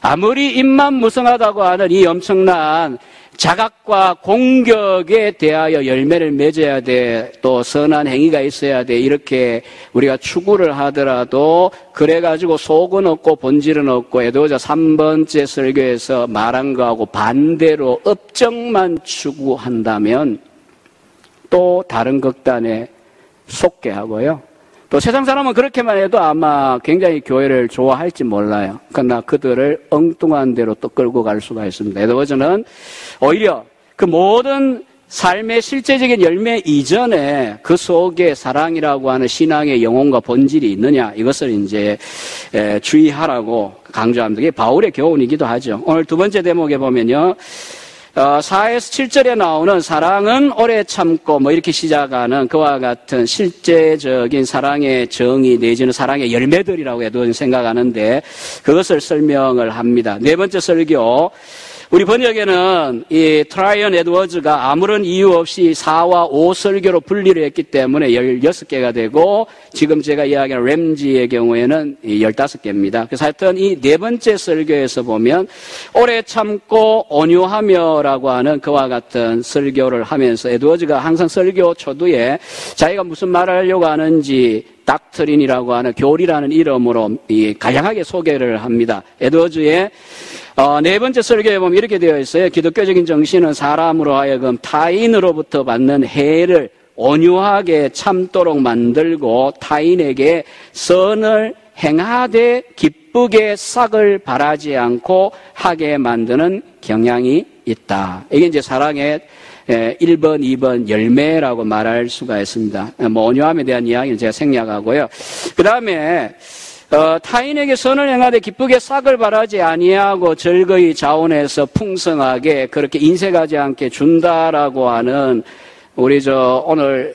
아무리 입만 무성하다고 하는 이 엄청난 자각과 공격에 대하여 열매를 맺어야 돼, 또 선한 행위가 있어야 돼, 이렇게 우리가 추구를 하더라도 그래가지고 속은 없고 본질은 없고 에드워즈 3번째 설교에서 말한 거하고 반대로 업적만 추구한다면 또 다른 극단에 속게 하고요. 또 세상 사람은 그렇게만 해도 아마 굉장히 교회를 좋아할지 몰라요. 그러나 그들을 엉뚱한 대로 또 끌고 갈 수가 있습니다. 에드워즈는 오히려 그 모든 삶의 실제적인 열매 이전에 그 속에 사랑이라고 하는 신앙의 영혼과 본질이 있느냐, 이것을 이제 주의하라고 강조합니다. 이게 바울의 교훈이기도 하죠. 오늘 두 번째 대목에 보면요. 4에서 7절에 나오는 사랑은 오래 참고 이렇게 시작하는 그와 같은 실제적인 사랑의 정의 내지는 사랑의 열매들이라고 해도 생각하는데 그것을 설명을 합니다. 네 번째 설교, 우리 번역에는 이 트라이언 에드워즈가 아무런 이유 없이 4와 5 설교로 분리를 했기 때문에 16개가 되고 지금 제가 이야기하는 램지의 경우에는 15개입니다. 그래서 하여튼 이 네 번째 설교에서 보면 오래 참고 온유하며라고 하는 그와 같은 설교를 하면서 에드워즈가 항상 설교 초두에 자기가 무슨 말을 하려고 하는지 닥트린이라고 하는 교리라는 이름으로 간략하게 소개를 합니다. 에드워즈의 네 번째 설교에 보면 이렇게 되어 있어요. 기독교적인 정신은 사람으로 하여금 타인으로부터 받는 해를 온유하게 참도록 만들고 타인에게 선을 행하되 기쁘게 싹을 바라지 않고 하게 만드는 경향이 있다. 이게 이제 사랑의 1번, 2번 열매라고 말할 수가 있습니다. 온유함에 대한 이야기는 제가 생략하고요. 그 다음에 타인에게 선을 행하되 기쁘게 싹을 바라지 아니하고 즐거이 자원해서 풍성하게 그렇게 인색하지 않게 준다라고 하는 우리 오늘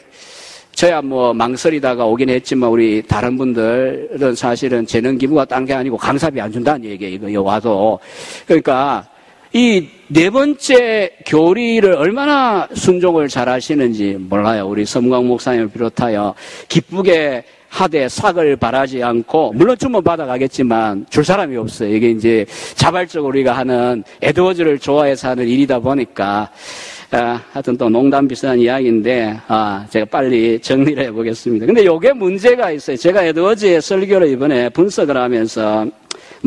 저야 망설이다가 오긴 했지만 우리 다른 분들은 사실은 재능 기부가 딴 게 아니고 강사비 안 준다는 얘기예요. 이거 와도. 그러니까 이 네 번째 교리를 얼마나 순종을 잘 하시는지 몰라요. 우리 서문광 목사님을 비롯하여 기쁘게 하되 삭을 바라지 않고, 물론 주문 받아가겠지만 줄 사람이 없어요. 이게 이제 자발적으로 우리가 하는 에드워즈를 좋아해서 하는 일이다 보니까, 하여튼 또 농담 비슷한 이야기인데, 제가 빨리 정리를 해보겠습니다. 근데 요게 문제가 있어요. 제가 에드워즈의 설교를 이번에 분석을 하면서,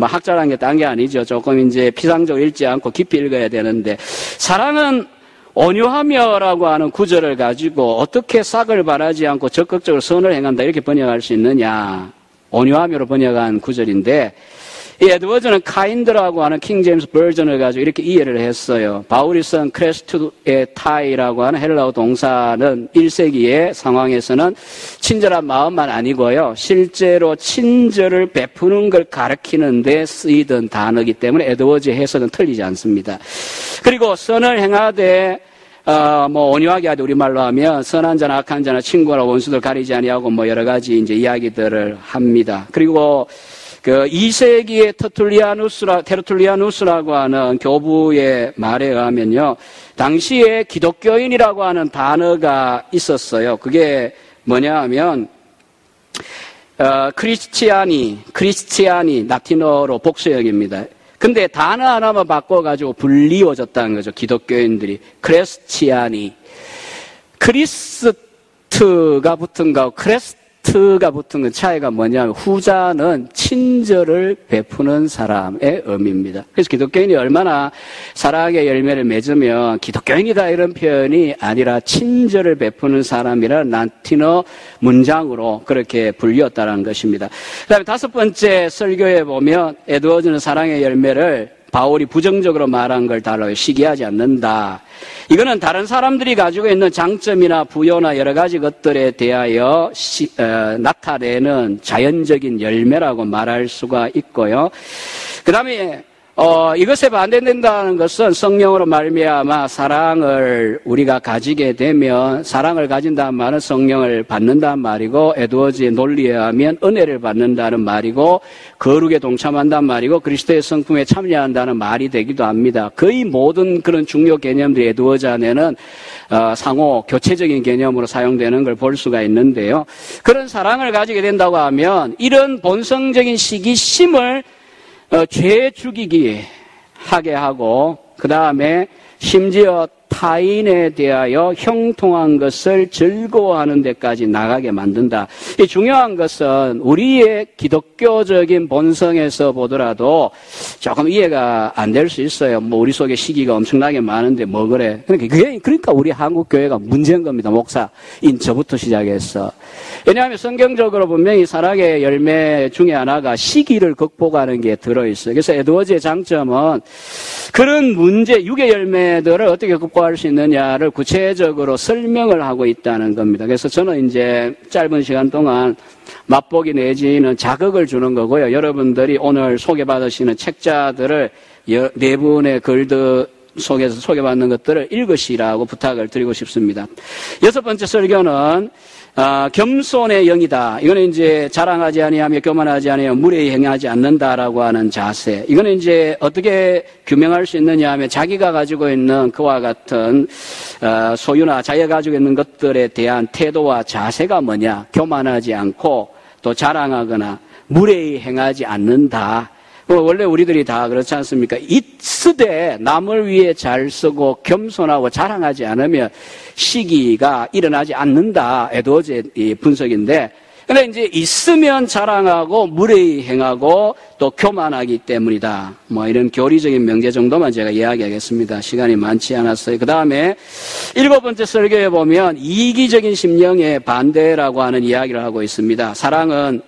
학자라는 게 딴 게 아니죠. 조금 이제 피상적으로 읽지 않고 깊이 읽어야 되는데, 사랑은 온유하며라고 하는 구절을 가지고 어떻게 삭을 바라지 않고 적극적으로 선을 행한다 이렇게 번역할 수 있느냐. 온유하며로 번역한 구절인데, 이 에드워즈는 카인드라고 하는 킹 제임스 버전을 가지고 이렇게 이해를 했어요. 바울이 쓴 크레스투에 타이라고 하는 헬라어 동사는 1세기의 상황에서는 친절한 마음만 아니고요. 실제로 친절을 베푸는 걸 가리키는 데 쓰이던 단어이기 때문에 에드워즈의 해석은 틀리지 않습니다. 그리고 선을 행하되 온유하게 하되 우리말로 하면 선한 자나 악한 자나 친구나 원수들 가리지 아니하고 여러 가지 이제 이야기들을 합니다. 그리고 2세기의 테르툴리아누스라고 하는 교부의 말에 의하면요. 당시에 기독교인이라고 하는 단어가 있었어요. 그게 뭐냐 하면, 크리스티아니, 라틴어로 복수형입니다. 근데 단어 하나만 바꿔가지고 불리워졌다는 거죠. 기독교인들이. 크리스티아니. 크리스트가 붙은 거하고 크레스트가 붙은 건 차이가 뭐냐면 후자는 친절을 베푸는 사람의 의미입니다. 그래서 기독교인이 얼마나 사랑의 열매를 맺으면 기독교인이다 이런 표현이 아니라 친절을 베푸는 사람이라는 라틴어 문장으로 그렇게 불리웠다는 것입니다. 그 다음에 5번째 설교에 보면 에드워즈는 사랑의 열매를 바울이 부정적으로 말한 걸 다뤄요. 시기하지 않는다. 이거는 다른 사람들이 가지고 있는 장점이나 부여나 여러 가지 것들에 대하여 나타내는 자연적인 열매라고 말할 수가 있고요. 그 다음에 이것에 반대된다는 것은 성령으로 말미암아 사랑을 우리가 가지게 되면 사랑을 가진다는 말은 성령을 받는다는 말이고 에드워즈의 논리에 의하면 은혜를 받는다는 말이고 거룩에 동참한다는 말이고 그리스도의 성품에 참여한다는 말이 되기도 합니다. 거의 모든 그런 중요 개념들이 에드워즈 안에는 상호 교체적인 개념으로 사용되는 걸 볼 수가 있는데요. 그런 사랑을 가지게 된다고 하면 이런 본성적인 시기심을 죄 죽이기 하게 하고 그 다음에 심지어 타인에 대하여 형통한 것을 즐거워하는 데까지 나가게 만든다. 이 중요한 것은 우리의 기독교적인 본성에서 보더라도 조금 이해가 안 될 수 있어요. 우리 속에 시기가 엄청나게 많은데 뭐 그래. 그러니까 우리 한국 교회가 문제인 겁니다. 목사인 저부터 시작해서. 왜냐하면 성경적으로 분명히 사랑의 열매 중에 하나가 시기를 극복하는 게 들어있어요. 그래서 에드워즈의 장점은 그런 문제, 육의 열매들을 어떻게 극복할 수 있느냐를 구체적으로 설명을 하고 있다는 겁니다. 그래서 저는 이제 짧은 시간 동안 맛보기 내지는 자극을 주는 거고요. 여러분들이 오늘 소개받으시는 책자들을 4분의 글들 속에서 소개받는 것들을 읽으시라고 부탁을 드리고 싶습니다. 6번째 설교는 겸손의 영이다. 이거는 이제 자랑하지 아니하며 교만하지 아니하며 무례히 행하지 않는다라고 하는 자세. 이거는 이제 어떻게 규명할 수 있느냐 하면 자기가 가지고 있는 그와 같은 소유나 자기가 가지고 있는 것들에 대한 태도와 자세가 뭐냐. 교만하지 않고 또 자랑하거나 무례히 행하지 않는다. 원래 우리들이 다 그렇지 않습니까? 쓰되 남을 위해 잘 쓰고 겸손하고 자랑하지 않으면 시기가 일어나지 않는다. 에드워즈의 이 분석인데, 근데 이제 있으면 자랑하고 무례히 행하고 또 교만하기 때문이다. 이런 교리적인 명제 정도만 제가 이야기하겠습니다. 시간이 많지 않았어요. 그 다음에 7번째 설교에 보면 이기적인 심령의 반대라고 하는 이야기를 하고 있습니다. 사랑은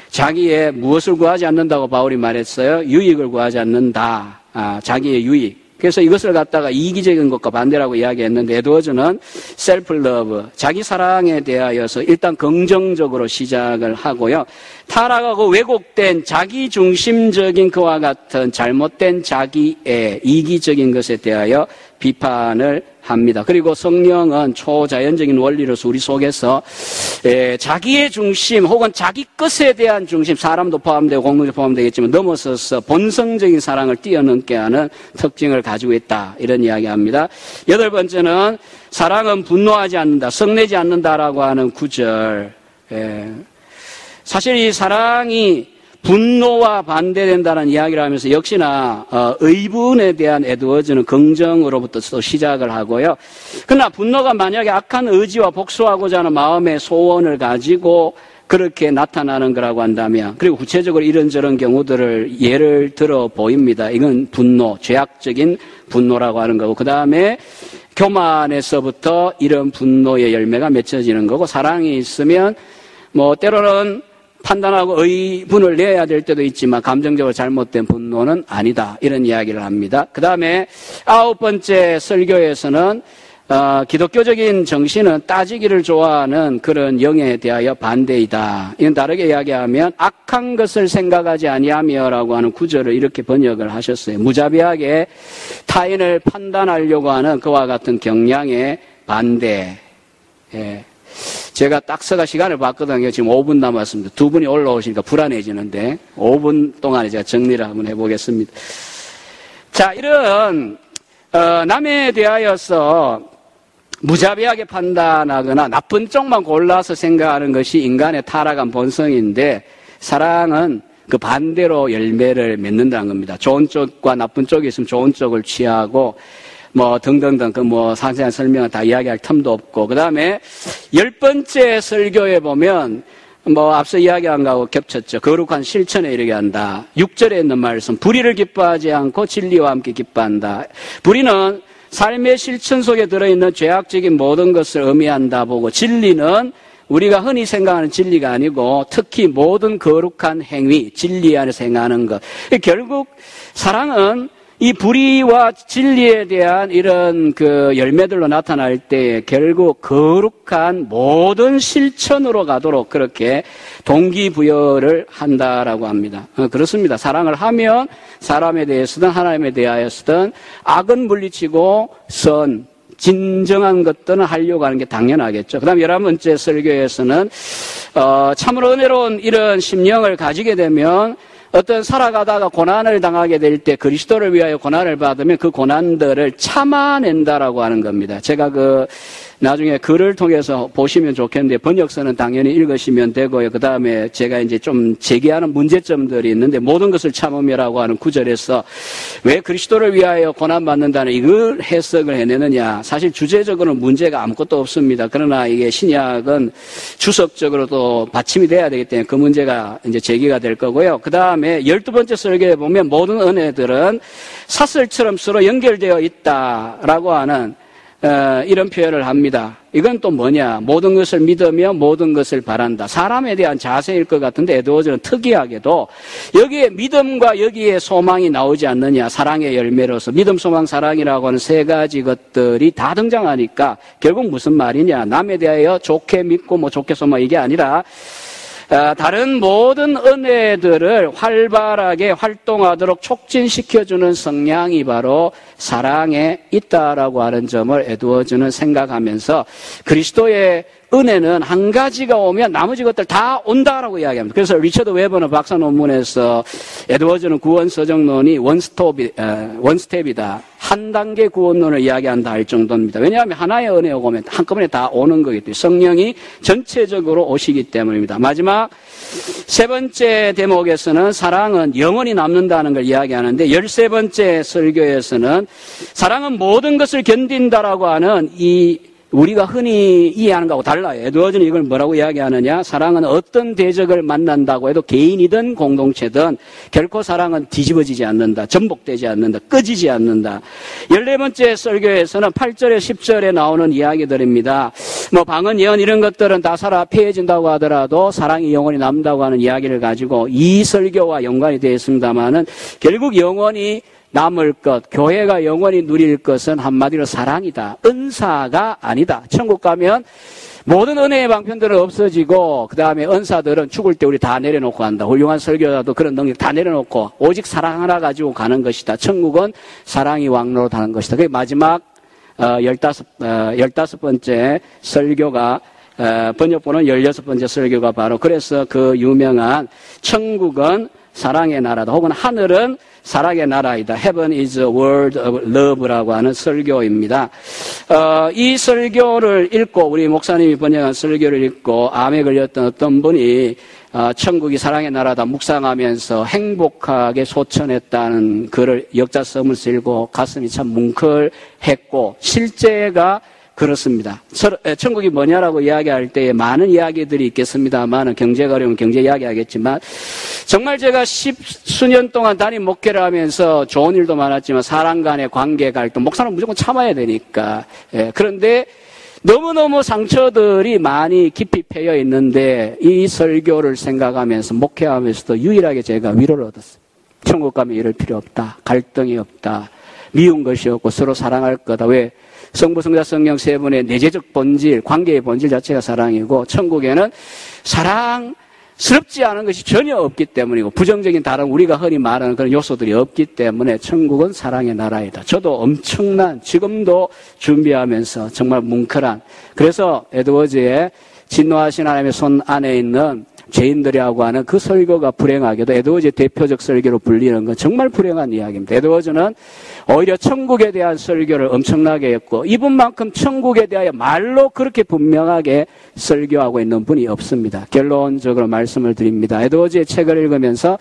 자기의 무엇을 구하지 않는다고 바울이 말했어요. 유익을 구하지 않는다. 자기의 유익. 그래서 이것을 갖다가 이기적인 것과 반대라고 이야기했는데 에드워즈는 셀프 러브, 자기 사랑에 대하여서 일단 긍정적으로 시작을 하고요. 타락하고 왜곡된 자기 중심적인 그와 같은 잘못된 자기의 이기적인 것에 대하여 비판을 합니다. 그리고 성령은 초자연적인 원리로서 우리 속에서 자기의 중심 혹은 자기 것에 대한 중심, 사람도 포함되고 공동체 포함되겠지만 넘어서서 본성적인 사랑을 뛰어넘게 하는 특징을 가지고 있다. 이런 이야기합니다. 8번째는 사랑은 분노하지 않는다, 성내지 않는다라고 하는 구절. 사실 이 사랑이 분노와 반대된다는 이야기를 하면서 역시나 의분에 대한 에드워즈는 긍정으로부터 또 시작을 하고요. 그러나 분노가 만약에 악한 의지와 복수하고자 하는 마음의 소원을 가지고 그렇게 나타나는 거라고 한다면, 그리고 구체적으로 이런저런 경우들을 예를 들어 보입니다. 이건 분노, 죄악적인 분노라고 하는 거고, 그 다음에 교만에서부터 이런 분노의 열매가 맺혀지는 거고, 사랑이 있으면 뭐 때로는 판단하고 의분을 내야 될 때도 있지만 감정적으로 잘못된 분노는 아니다, 이런 이야기를 합니다. 그 다음에 9번째 설교에서는 기독교적인 정신은 따지기를 좋아하는 그런 영에 대하여 반대이다. 이건 다르게 이야기하면 악한 것을 생각하지 아니하며라고 하는 구절을 이렇게 번역을 하셨어요. 무자비하게 타인을 판단하려고 하는 그와 같은 경향의 반대. 예. 제가 딱 서가 시간을 봤거든요. 지금 5분 남았습니다. 두 분이 올라오시니까 불안해지는데 5분 동안에 제가 정리를 한번 해보겠습니다. 자, 이런 남에 대하여서 무자비하게 판단하거나 나쁜 쪽만 골라서 생각하는 것이 인간의 타락한 본성인데, 사랑은 그 반대로 열매를 맺는다는 겁니다. 좋은 쪽과 나쁜 쪽이 있으면 좋은 쪽을 취하고 뭐 등등등 그 뭐 상세한 설명은 다 이야기할 틈도 없고, 그 다음에 10번째 설교에 보면 뭐 앞서 이야기한 거하고 겹쳤죠. 거룩한 실천에 이르게 한다. 6절에 있는 말씀, 불의를 기뻐하지 않고 진리와 함께 기뻐한다. 불의는 삶의 실천 속에 들어있는 죄악적인 모든 것을 의미한다 보고, 진리는 우리가 흔히 생각하는 진리가 아니고 특히 모든 거룩한 행위, 진리 안에서 행하는 것. 결국 사랑은 이 불의와 진리에 대한 이런 그 열매들로 나타날 때 결국 거룩한 모든 실천으로 가도록 그렇게 동기부여를 한다라고 합니다. 그렇습니다. 사랑을 하면 사람에 대해서든 하나님에 대하여서든 악은 물리치고 진정한 것들은 하려고 하는 게 당연하겠죠. 그 다음 11번째 설교에서는 참으로 은혜로운 이런 심령을 가지게 되면 어떤 살아가다가 고난을 당하게 될 때 그리스도를 위하여 고난을 받으면 그 고난들을 참아낸다라고 하는 겁니다. 제가 나중에 글을 통해서 보시면 좋겠는데, 번역서는 당연히 읽으시면 되고요. 그 다음에 제가 이제 좀 제기하는 문제점들이 있는데, 모든 것을 참으며라고 하는 구절에서 왜 그리스도를 위하여 고난받는다는 이걸 해석을 해내느냐. 사실 주제적으로는 문제가 아무것도 없습니다. 그러나 이게 신약은 주석적으로 또 받침이 돼야 되기 때문에 그 문제가 이제 제기가 될 거고요. 그 다음에 12번째 설교에 보면 모든 은혜들은 사슬처럼 서로 연결되어 있다라고 하는 이런 표현을 합니다. 이건 또 뭐냐? 모든 것을 믿으며 모든 것을 바란다. 사람에 대한 자세일 것 같은데, 에드워즈는 특이하게도 여기에 믿음과 여기에 소망이 나오지 않느냐. 사랑의 열매로서 믿음, 소망, 사랑이라고 하는 세 가지 것들이 다 등장하니까 결국 무슨 말이냐? 남에 대하여 좋게 믿고 뭐 좋게 소망, 이게 아니라 다른 모든 은혜들을 활발하게 활동하도록 촉진시켜주는 성향이 바로 사랑에 있다라고 하는 점을 에드워즈는 생각하면서, 그리스도의 은혜는 한 가지가 오면 나머지 것들 다 온다라고 이야기합니다. 그래서 리처드 웨버는 박사 논문에서 에드워즈는 구원 서정론이 원스텝이다, 한 단계 구원론을 이야기한다 할 정도입니다. 왜냐하면 하나의 은혜가 오면 한꺼번에 다 오는 거기 때문에, 성령이 전체적으로 오시기 때문입니다. 마지막 세 번째 대목에서는 사랑은 영원히 남는다는 걸 이야기하는데, 13번째 설교에서는 사랑은 모든 것을 견딘다라고 하는 우리가 흔히 이해하는 것하고 달라요. 에드워즈는 이걸 뭐라고 이야기하느냐? 사랑은 어떤 대적을 만난다고 해도 개인이든 공동체든 결코 사랑은 뒤집어지지 않는다, 전복되지 않는다, 꺼지지 않는다. 14번째 설교에서는 8절에 10절에 나오는 이야기들입니다. 뭐 방언, 예언 이런 것들은 다 살아 폐해진다고 하더라도 사랑이 영원히 남는다고 하는 이야기를 가지고 이 설교와 연관이 되어 있습니다만은, 결국 영원히 남을 것, 교회가 영원히 누릴 것은 한마디로 사랑이다. 은사가 아니다. 천국 가면 모든 은혜의 방편들은 없어지고, 그 다음에 은사들은 죽을 때 우리 다 내려놓고 간다. 훌륭한 설교자도 그런 능력 다 내려놓고 오직 사랑 하나 가지고 가는 것이다. 천국은 사랑이 왕로로 가는 것이다. 그게 마지막 15번째 설교가, 번역본은 16번째 설교가 바로, 그래서 그 유명한 천국은 사랑의 나라다, 혹은 하늘은 사랑의 나라이다, Heaven is a world of love라고 하는 설교입니다. 이 설교를 읽고, 우리 목사님이 번역한 설교를 읽고 암에 걸렸던 어떤 분이 천국이 사랑의 나라다 묵상하면서 행복하게 소천했다는 글을 역자서문을 쓰고 가슴이 참 뭉클했고 실제가 그렇습니다. 천국이 뭐냐라고 이야기할 때에 많은 이야기들이 있겠습니다만 경제가 어려우면 경제 이야기하겠지만 정말 제가 10수년 동안 담임 목회를 하면서 좋은 일도 많았지만 사람 간의 관계 갈등, 목사는 무조건 참아야 되니까. 그런데 너무너무 상처들이 많이 깊이 패여 있는데 이 설교를 생각하면서 목회하면서도 유일하게 제가 위로를 얻었어요. 천국 가면 이럴 필요 없다. 갈등이 없다. 미운 것이 없고 서로 사랑할 거다. 왜? 성부, 성자, 성령 세 분의 내재적 본질, 관계의 본질 자체가 사랑이고 천국에는 사랑스럽지 않은 것이 전혀 없기 때문이고 부정적인 다른 우리가 흔히 말하는 그런 요소들이 없기 때문에 천국은 사랑의 나라이다. 저도 엄청난 지금도 준비하면서 정말 뭉클한 그래서 에드워즈의 진노하신 하나님의 손 안에 있는 죄인들이라고 하는 그 설교가 불행하게도 에드워즈의 대표적 설교로 불리는 건 정말 불행한 이야기입니다. 에드워즈는 오히려 천국에 대한 설교를 엄청나게 했고 이분만큼 천국에 대하여 말로 그렇게 분명하게 설교하고 있는 분이 없습니다. 결론적으로 말씀을 드립니다. 에드워즈의 책을 읽으면서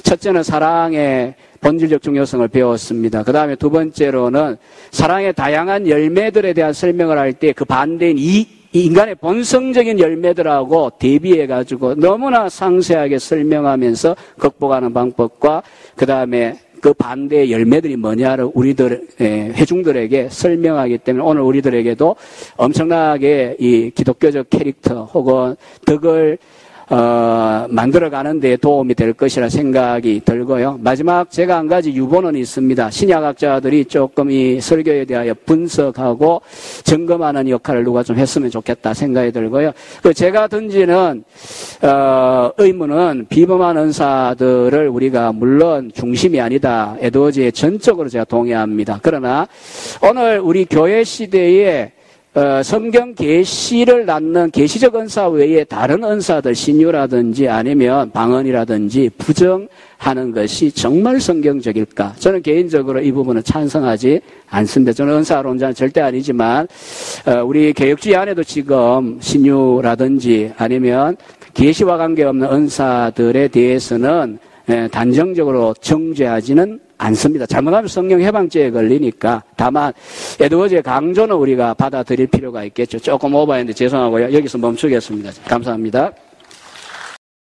첫째는 사랑의 본질적 중요성을 배웠습니다. 그 다음에 두 번째로는 사랑의 다양한 열매들에 대한 설명을 할 때 그 반대인 이 인간의 본성적인 열매들하고 대비해가지고 너무나 상세하게 설명하면서 극복하는 방법과 그 다음에 그 반대의 열매들이 뭐냐를 우리들, 회중들에게 설명하기 때문에 오늘 우리들에게도 엄청나게 이 기독교적 캐릭터 혹은 덕을 만들어가는 데 도움이 될 것이라 생각이 들고요. 마지막 제가 한 가지 유보는 있습니다. 신약학자들이 조금 이 설교에 대하여 분석하고 점검하는 역할을 누가 좀 했으면 좋겠다 생각이 들고요. 제가 던지는 의문은 비범한 은사들을 우리가 물론 중심이 아니다. 에드워즈에 전적으로 제가 동의합니다. 그러나 오늘 우리 교회 시대에 성경 계시를 낳는 계시적 은사 외에 다른 은사들 신유라든지 아니면 방언이라든지 부정하는 것이 정말 성경적일까? 저는 개인적으로 이 부분은 찬성하지 않습니다. 저는 은사론자는 절대 아니지만 우리 개혁주의 안에도 지금 신유라든지 아니면 계시와 관계없는 은사들에 대해서는 단정적으로 정죄하지는 않습니다. 잘못하면 성령 해방죄에 걸리니까. 다만 에드워즈의 강조는 우리가 받아들일 필요가 있겠죠. 조금 오버했는데 죄송하고요. 여기서 멈추겠습니다. 감사합니다.